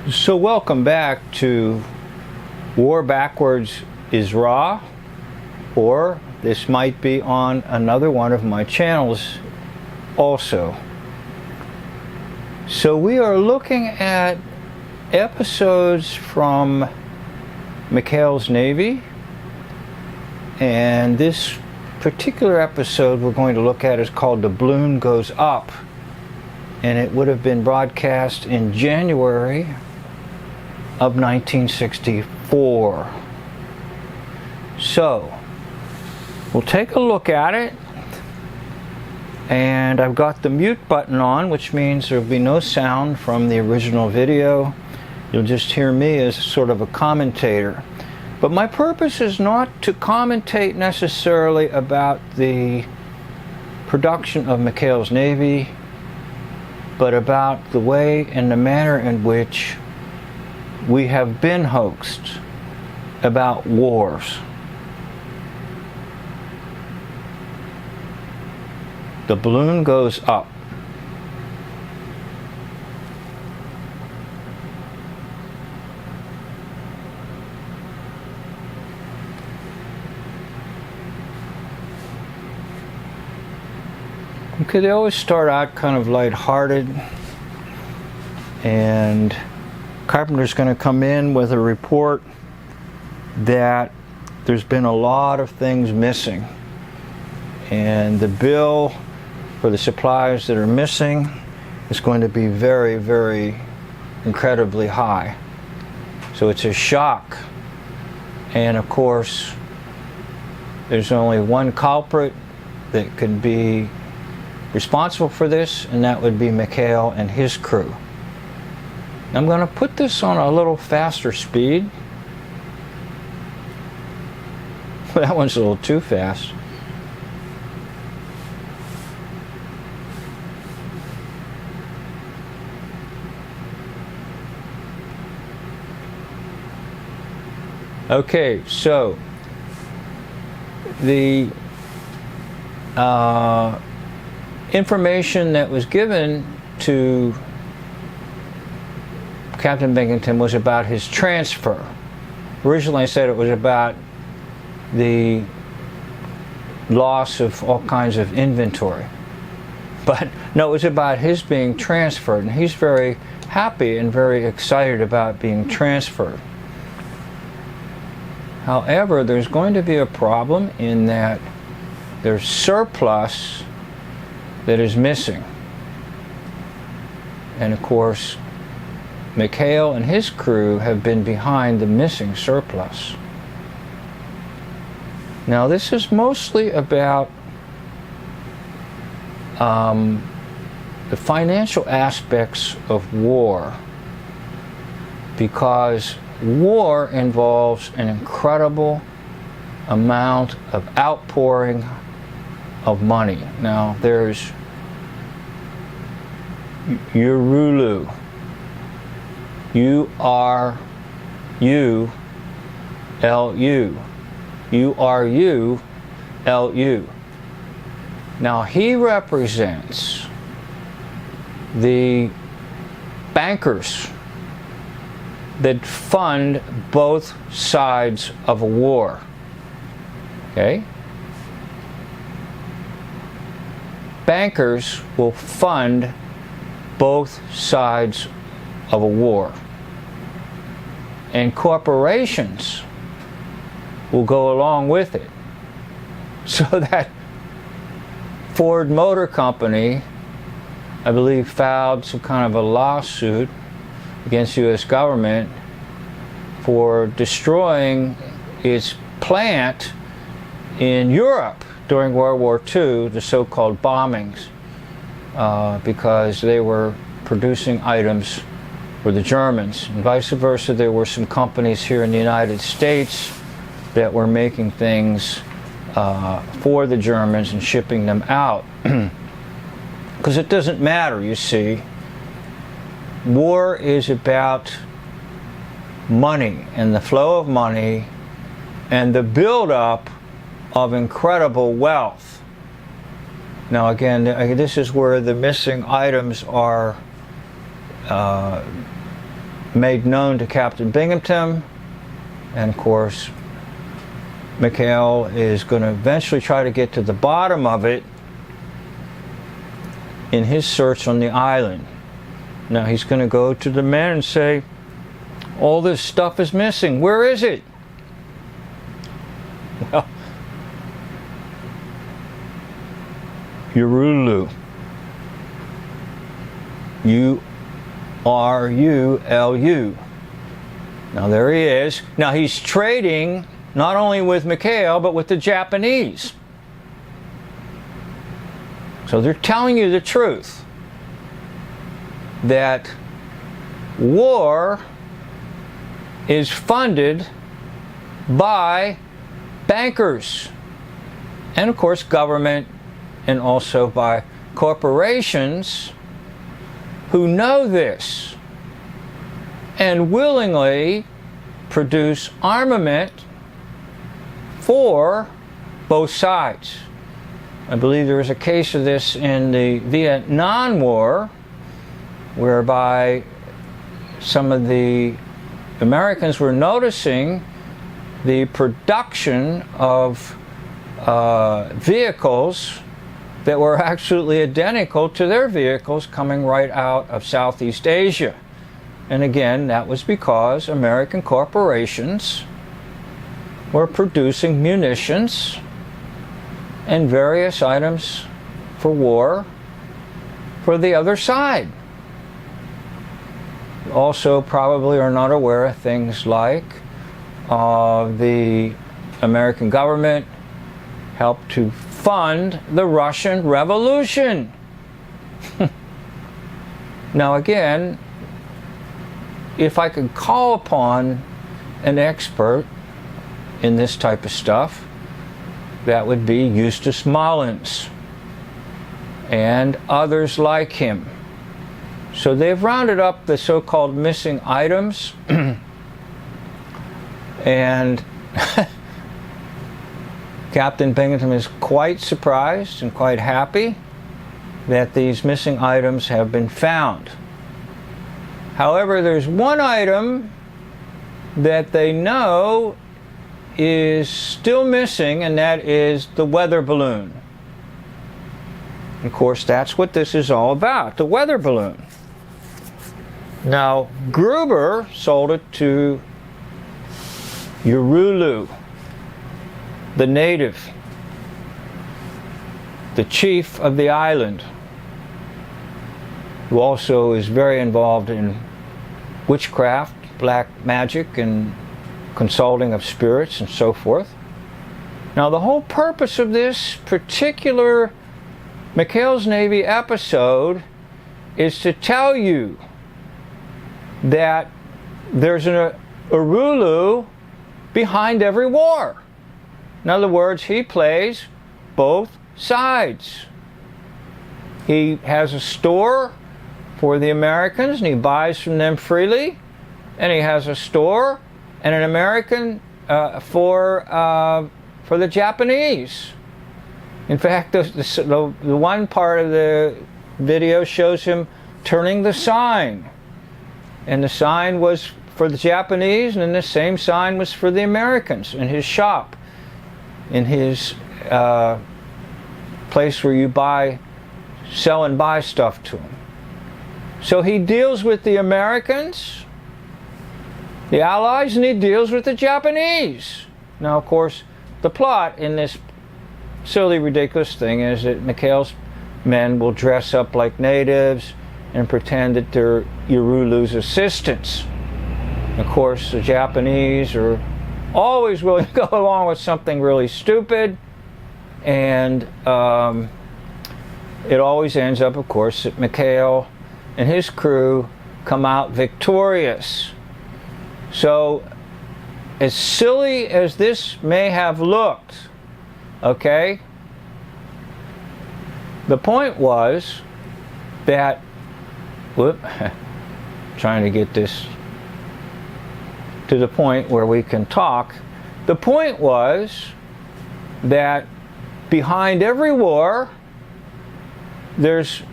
So welcome back to War Backwards is Raw, or this might be on another one of my channels also. So we are looking at episodes from McHale's Navy, and this particular episode we're going to look at is called The Balloon Goes Up, and it would have been broadcast in January of 1964. So we'll take a look at it, and I've got the mute button on, which means there'll be no sound from the original video. You'll just hear me as sort of a commentator. But my purpose is not to commentate necessarily about the production of McHale's Navy, but about the way and the manner in which we have been hoaxed about wars. The balloon goes up. Okay, they always start out kind of lighthearted, and Carpenter's going to come in with a report that there's been a lot of things missing, and the bill for the supplies that are missing is going to be very, very incredibly high. So it's a shock, and of course there's only one culprit that could be responsible for this, and that would be McHale and his crew. I'm going to put this on a little faster speed. That one's a little too fast. Okay, so the information that was given to Captain Binghamton was about his transfer. Originally I said it was about the loss of all kinds of inventory. But no, it was about his being transferred, and he's very happy and very excited about being transferred. However, there's going to be a problem in that there's surplus that is missing. And of course, McHale and his crew have been behind the missing surplus. Now, this is mostly about the financial aspects of war, because war involves an incredible amount of outpouring of money. Now, there's Urulu. U-R-U-L-U. U-R-U-L-U. Now, he represents the bankers that fund both sides of a war. Okay? Bankers will fund both sides of a war, and corporations will go along with it. So that Ford Motor Company, I believe, filed some kind of a lawsuit against the U.S. government for destroying its plant in Europe during World War II, the so-called bombings, because they were producing items for the Germans. And vice versa, there were some companies here in the United States that were making things for the Germans and shipping them out. Because it doesn't matter, you see. War is about money and the flow of money and the buildup of incredible wealth. Now again, this is where the missing items are made known to Captain Binghamton, and of course Mikhail is going to eventually try to get to the bottom of it in his search on the island. Now he's going to go to the men and say, all this stuff is missing. Where is it? Well, Urulu. U-R-U-L-U. Now there he is. Now he's trading not only with Mikhail, but with the Japanese. So they're telling you the truth, that war is funded by bankers and of course government, and also by corporations who know this and willingly produce armament for both sides. I believe there was a case of this in the Vietnam War, whereby some of the Americans were noticing the production of vehicles that were absolutely identical to their vehicles coming right out of Southeast Asia. And again, that was because American corporations were producing munitions and various items for war for the other side. Also probably are not aware of things like the American government helped to fund the Russian Revolution. Now again, if I could call upon an expert in this type of stuff, that would be Eustace Mullins and others like him. So they've rounded up the so-called missing items and Captain Binghamton is quite surprised and quite happy that these missing items have been found. However, there's one item that they know is still missing, and that is the weather balloon. Of course, that's what this is all about, the weather balloon. Now, Gruber sold it to Urulu, the native, the chief of the island, who also is very involved in witchcraft, black magic, and consulting of spirits and so forth. Now, the whole purpose of this particular Mikhail's Navy episode is to tell you that there's an Urulu behind every war. In other words, he plays both sides. He has a store for the Americans and he buys from them freely, and he has a store and an American for the Japanese. In fact, the one part of the video shows him turning the sign, and the sign was for the Japanese, and then the same sign was for the Americans in his shop, in his place where you sell and buy stuff to him. So he deals with the Americans, the Allies, and he deals with the Japanese. Now, of course, the plot in this silly, ridiculous thing is that Mikhail's men will dress up like natives and pretend that they're Urulu's assistants. Of course, the Japanese are always willing to go along with something really stupid, and it always ends up, of course, that Mikhail and his crew come out victorious. So, as silly as this may have looked, okay, the point was that, trying to get this to the point where we can talk. The point was that behind every war, there's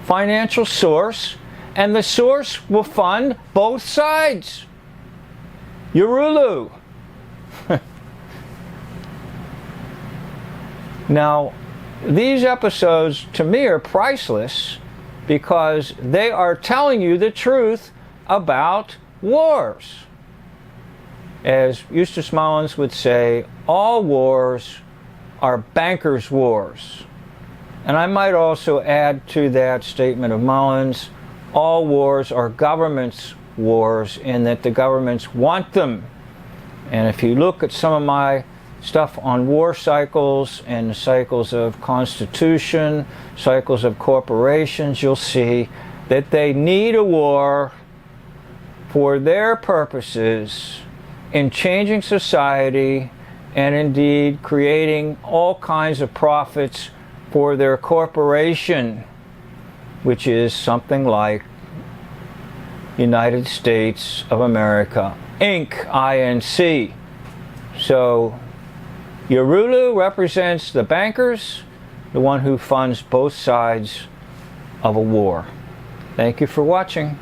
financial source and the source will fund both sides. Urulu. Now, these episodes to me are priceless because they are telling you the truth about wars. As Eustace Mullins would say, all wars are bankers' wars. And I might also add to that statement of Mullins, all wars are governments' wars in that the governments want them. And if you look at some of my stuff on war cycles and the cycles of constitution, cycles of corporations, you'll see that they need a war for their purposes in changing society and indeed creating all kinds of profits for their corporation, which is something like United States of America, Inc., INC. So Urulu represents the bankers, the one who funds both sides of a war. Thank you for watching.